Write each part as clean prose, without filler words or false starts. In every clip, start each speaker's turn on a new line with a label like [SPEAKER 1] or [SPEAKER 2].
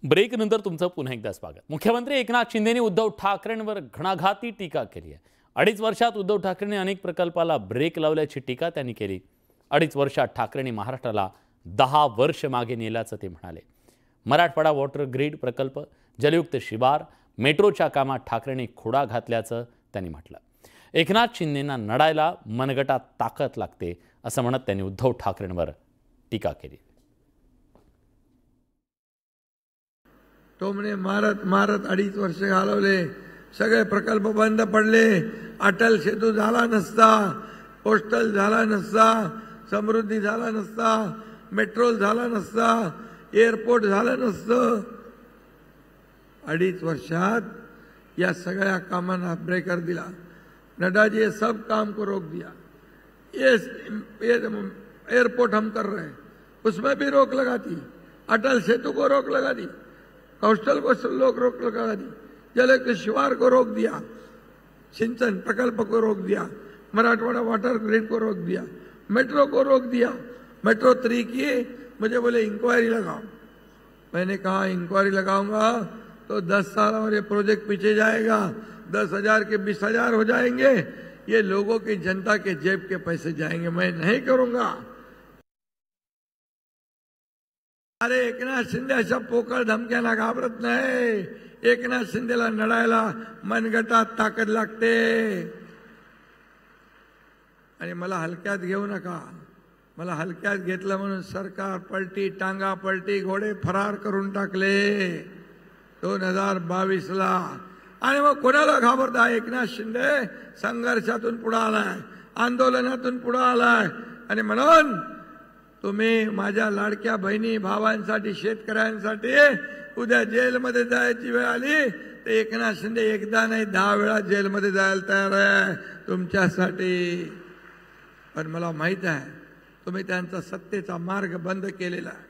[SPEAKER 1] ब्रेकनंतर तुमचं पुन्हा एकदा स्वागत। मुख्यमंत्री एकनाथ शिंदेंनी उद्धव ठाकरेंवर घणाघाती टीका केली आहे। 2.5 वर्षात उद्धव ठाकरेंनी अनेक प्रकल्पाला ब्रेक लावल्याची टीका त्यांनी केली। 2.5 वर्षात ठाकरेंनी महाराष्ट्राला 10 वर्ष मागे नेल्याचं ते म्हणाले। मराठवाडा वॉटर ग्रीड प्रकल्प, जलयुक्त शिवार, मेट्रोच्या कामात ठाकरेंनी खोडा घातल्याचं त्यांनी म्हटलं। एकनाथ शिंदेंना नडायला मनगटात ताकद लागते असं म्हणत त्यांनी उद्धव ठाकरेंवर टीका केली।
[SPEAKER 2] तो म्हणे मारत मारत 2.5 वर्ष घालवले, सगळे प्रकल्प बंद पडले। अटल सेतू झाला नसता, पोस्टल झाला नसता, समृद्धी झाला नसता, मेट्रो झाला नसता, एअरपोर्ट झालं नसतं। 2.5 वर्षात या सगळ्या कामांना ब्रेकर दिला। नड्डा जी सब काम को रोक दिया। ये एयरपोर्ट हम कर रहे हैं, उसमें भी रोक लगा दी। अटल सेतु को रोक लगा दी, कोस्टल को रोक लगा दी, जलयुक्त शिवार को रोक दिया, सिंचन प्रकल्प को रोक दिया, मराठवाड़ा वाटर ग्रिड को रोक दिया, मेट्रो को रोक दिया। मेट्रो 3 की मुझे बोले इंक्वायरी लगाओ। मैंने कहा इंक्वायरी लगाऊंगा तो 10 साल और ये प्रोजेक्ट पीछे जाएगा। 10,000 के 20,000 हो जाएंगे, ये लोगों की जनता के जेब के पैसे जाएंगे, मैं नहीं करूंगा। अरे एकनाथ शिंदे अशा पोकळ धमक्यांना घाबरत नाही। एकनाथ शिंदेला नडायला मनगटात ताकद लागते आणि मला हलक्यात घेऊ नका। मला हलक्यात घेतलं म्हणून सरकार पलटी, टांगा पलटी, घोडे फरार करून टाकले 2022ला। आणि मग कोणाला घाबरता? एकनाथ शिंदे संघर्षातून पुढे आलाय, आंदोलनातून पुढे आलाय। आणि म्हणून तुम्ही माझ्या लाडक्या बहिणी भावांसाठी, शेतकऱ्यांसाठी उद्या जेलमध्ये जायची वेळ आली तर एकनाथ शिंदे एकदा नाही 10 वेळा जेलमध्ये जायला तयार आहे तुमच्यासाठी। पण मला माहित आहे तुम्ही त्यांचा सत्तेचा मार्ग बंद केलेला आहे।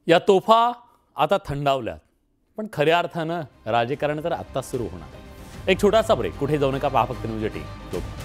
[SPEAKER 1] या तोफा आता थंडावल्यात, पण खऱ्या अर्थानं राजकारण तर आता सुरू होणार आहे। एक छोटासा ब्रेक, कुठे जाऊ नका, पहा फक्त न्यूज 18।